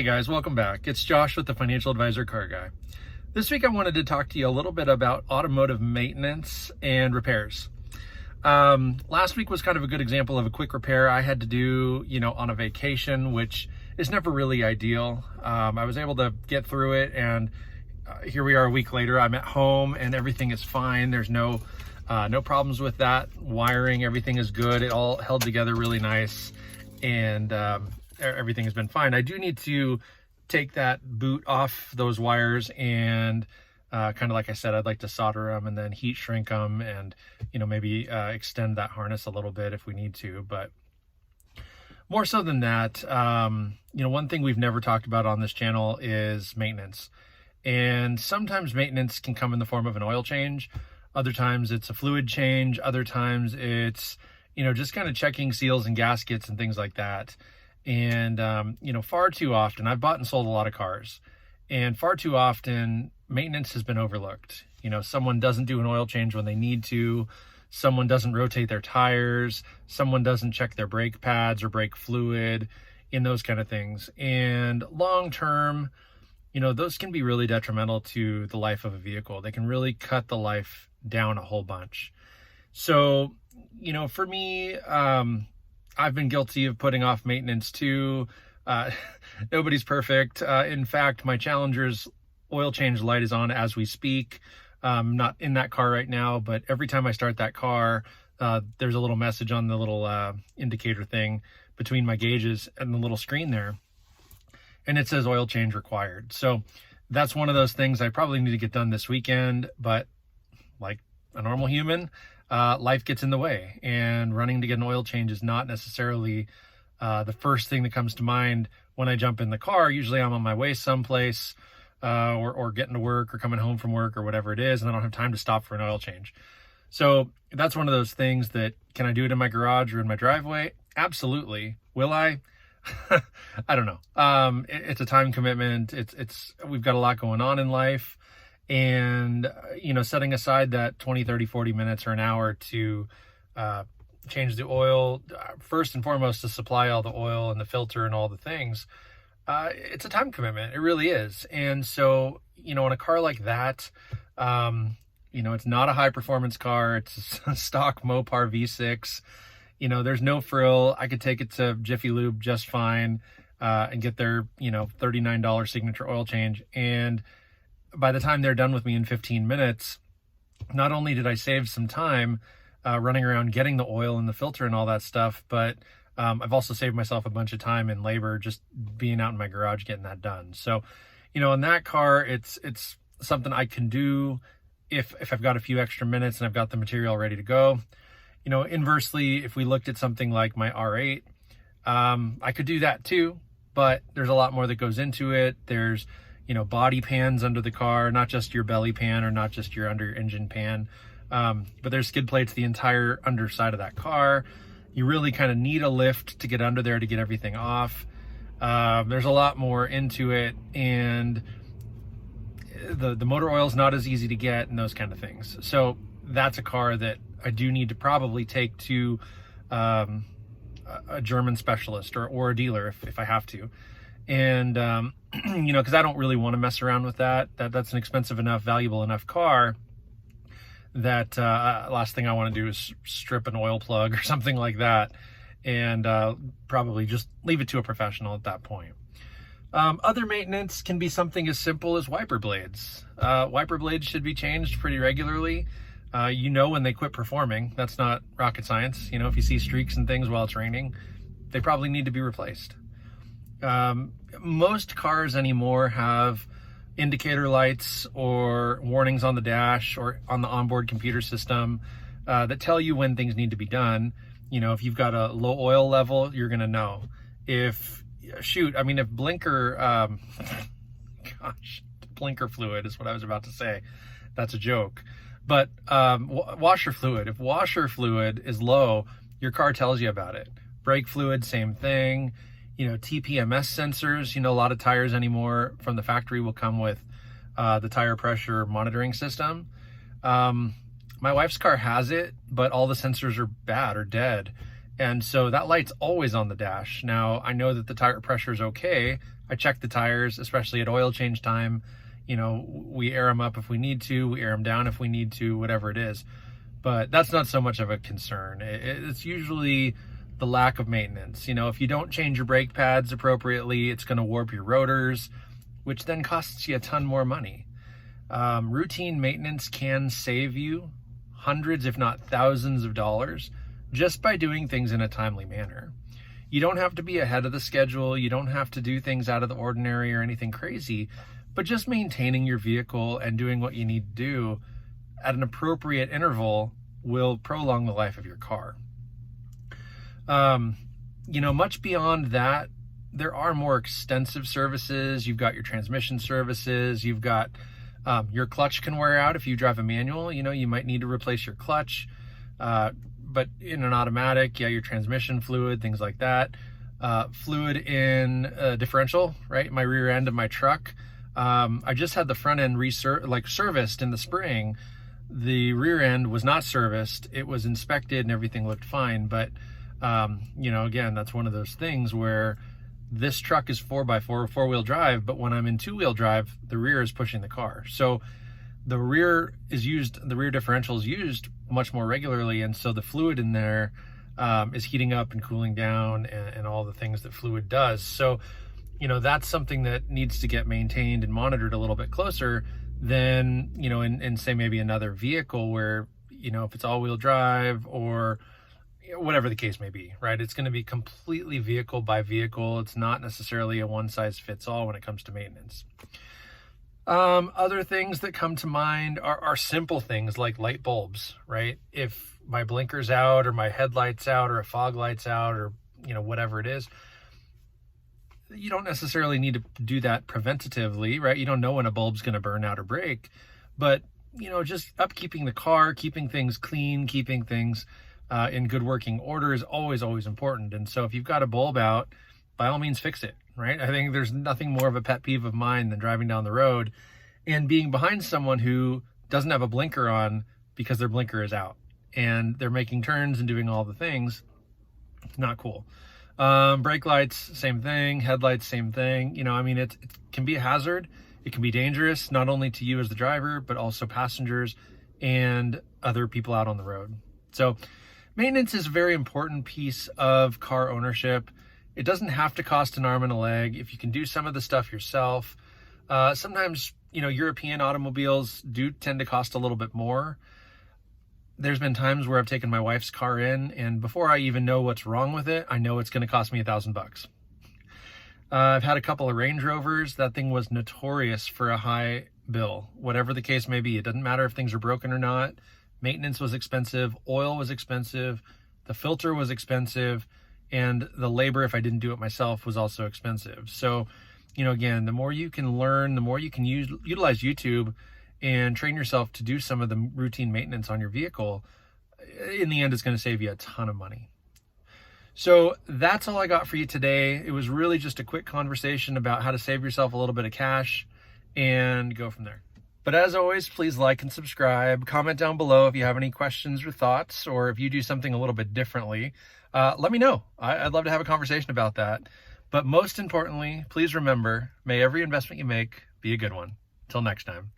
guys, welcome back. It's Josh with the Financial Advisor Car Guy. This week I wanted to talk to you a little bit about automotive maintenance and repairs. Last week was kind of a good example of a quick repair I had to do, on a vacation, which is never really ideal. I was able to get through it, and here we are a week later. I'm at home and everything is fine. There's no problems with that. Wiring, everything is good. It all held together really nice, and everything has been fine. I do need to take that boot off those wires and kind of like I said, I'd like to solder them and then heat shrink them and, maybe extend that harness a little bit if we need to. But more so than that, one thing we've never talked about on this channel is maintenance. And sometimes maintenance can come in the form of an oil change. Other times it's a fluid change. Other times it's, just kind of checking seals and gaskets and things like that. And, far too often, I've bought and sold a lot of cars, and far too often maintenance has been overlooked. Someone doesn't do an oil change when they need to. Someone doesn't rotate their tires. Someone doesn't check their brake pads or brake fluid, and those kind of things. And long term, those can be really detrimental to the life of a vehicle. They can really cut the life down a whole bunch. So, for me, I've been guilty of putting off maintenance too. Nobody's perfect. In fact, my Challenger's oil change light is on as we speak. I'm not in that car right now, but every time I start that car, there's a little message on the little indicator thing between my gauges and the little screen there, and it says oil change required. So that's one of those things I probably need to get done this weekend, but like a normal human, life gets in the way, and running to get an oil change is not necessarily the first thing that comes to mind when I jump in the car. Usually I'm on my way someplace, or getting to work or coming home from work or whatever it is, and I don't have time to stop for an oil change. So that's one of those things that, can I do it in my garage or in my driveway? Absolutely. Will I? I don't know. It's a time commitment. We've got a lot going on in life. And, setting aside that 20, 30, 40 minutes or an hour to change the oil, first and foremost, to supply all the oil and the filter and all the things, it's a time commitment. It really is. And so, in a car like that, it's not a high performance car. It's a stock Mopar V6. There's no frill. I could take it to Jiffy Lube just fine, and get their, $39 signature oil change. And by the time they're done with me in 15 minutes, not only did I save some time running around getting the oil and the filter and all that stuff, but I've also saved myself a bunch of time and labor just being out in my garage getting that done. So, in that car, it's something I can do if I've got a few extra minutes and I've got the material ready to go. Inversely, if we looked at something like my R8, I could do that too, but there's a lot more that goes into it. There's body pans under the car, not just your belly pan or not just your under engine pan, but there's skid plates the entire underside of that car. You really kind of need a lift to get under there to get everything off. There's a lot more into it, and the motor oil is not as easy to get and those kind of things. So that's a car that I do need to probably take to a German specialist or a dealer if I have to. And, because I don't really want to mess around with that. That's an expensive enough, valuable enough car that last thing I want to do is strip an oil plug or something like that, and probably just leave it to a professional at that point. Other maintenance can be something as simple as wiper blades. Wiper blades should be changed pretty regularly. When they quit performing. That's not rocket science. If you see streaks and things while it's raining, they probably need to be replaced. Most cars anymore have indicator lights or warnings on the dash or on the onboard computer system that tell you when things need to be done. If you've got a low oil level, you're going to know. If blinker, blinker fluid is what I was about to say. That's a joke. But washer fluid, if washer fluid is low, your car tells you about it. Brake fluid, same thing. TPMS sensors, a lot of tires anymore from the factory will come with the tire pressure monitoring system. My wife's car has it, but all the sensors are bad or dead. And so that light's always on the dash. Now, I know that the tire pressure is okay. I check the tires, especially at oil change time. We air them up if we need to, we air them down if we need to, whatever it is. But that's not so much of a concern. It's usually the lack of maintenance. If you don't change your brake pads appropriately, it's going to warp your rotors, which then costs you a ton more money. Routine maintenance can save you hundreds, if not thousands of dollars just by doing things in a timely manner. You don't have to be ahead of the schedule. You don't have to do things out of the ordinary or anything crazy, but just maintaining your vehicle and doing what you need to do at an appropriate interval will prolong the life of your car. Much beyond that, there are more extensive services. You've got your transmission services. You've got your clutch can wear out if you drive a manual. You might need to replace your clutch. But in an automatic, your transmission fluid, things like that. Fluid in a differential, right? My rear end of my truck. I just had the front end serviced in the spring. The rear end was not serviced. It was inspected and everything looked fine. But, again, that's one of those things where this truck is 4x4, four-wheel drive, but when I'm in two-wheel drive, the rear is pushing the car. So the rear differential is used much more regularly, and so the fluid in there is heating up and cooling down and all the things that fluid does. So, that's something that needs to get maintained and monitored a little bit closer than, in say maybe another vehicle where, if it's all-wheel drive or whatever the case may be, right? It's going to be completely vehicle by vehicle. It's not necessarily a one-size-fits-all when it comes to maintenance. Other things that come to mind are simple things like light bulbs, right? If my blinker's out or my headlight's out or a fog light's out or, whatever it is, you don't necessarily need to do that preventatively, right? You don't know when a bulb's going to burn out or break, but, just upkeeping the car, keeping things clean, keeping things in good working order is always, always important. And so if you've got a bulb out, by all means fix it, right? I think there's nothing more of a pet peeve of mine than driving down the road and being behind someone who doesn't have a blinker on because their blinker is out and they're making turns and doing all the things. It's not cool. Brake lights, same thing. Headlights, same thing. It can be a hazard. It can be dangerous, not only to you as the driver, but also passengers and other people out on the road. So maintenance is a very important piece of car ownership. It doesn't have to cost an arm and a leg if you can do some of the stuff yourself. Sometimes, European automobiles do tend to cost a little bit more. There's been times where I've taken my wife's car in, and before I even know what's wrong with it, I know it's going to cost me $1,000. I've had a couple of Range Rovers. That thing was notorious for a high bill. Whatever the case may be, it doesn't matter if things are broken or not. Maintenance was expensive. Oil was expensive. The filter was expensive. And the labor, if I didn't do it myself, was also expensive. So, again, the more you can learn, the more you can utilize YouTube and train yourself to do some of the routine maintenance on your vehicle, in the end, it's going to save you a ton of money. So that's all I got for you today. It was really just a quick conversation about how to save yourself a little bit of cash and go from there. But as always, please like and subscribe. Comment down below if you have any questions or thoughts, or if you do something a little bit differently. Let me know. I'd love to have a conversation about that. But most importantly, please remember, may every investment you make be a good one. Till next time.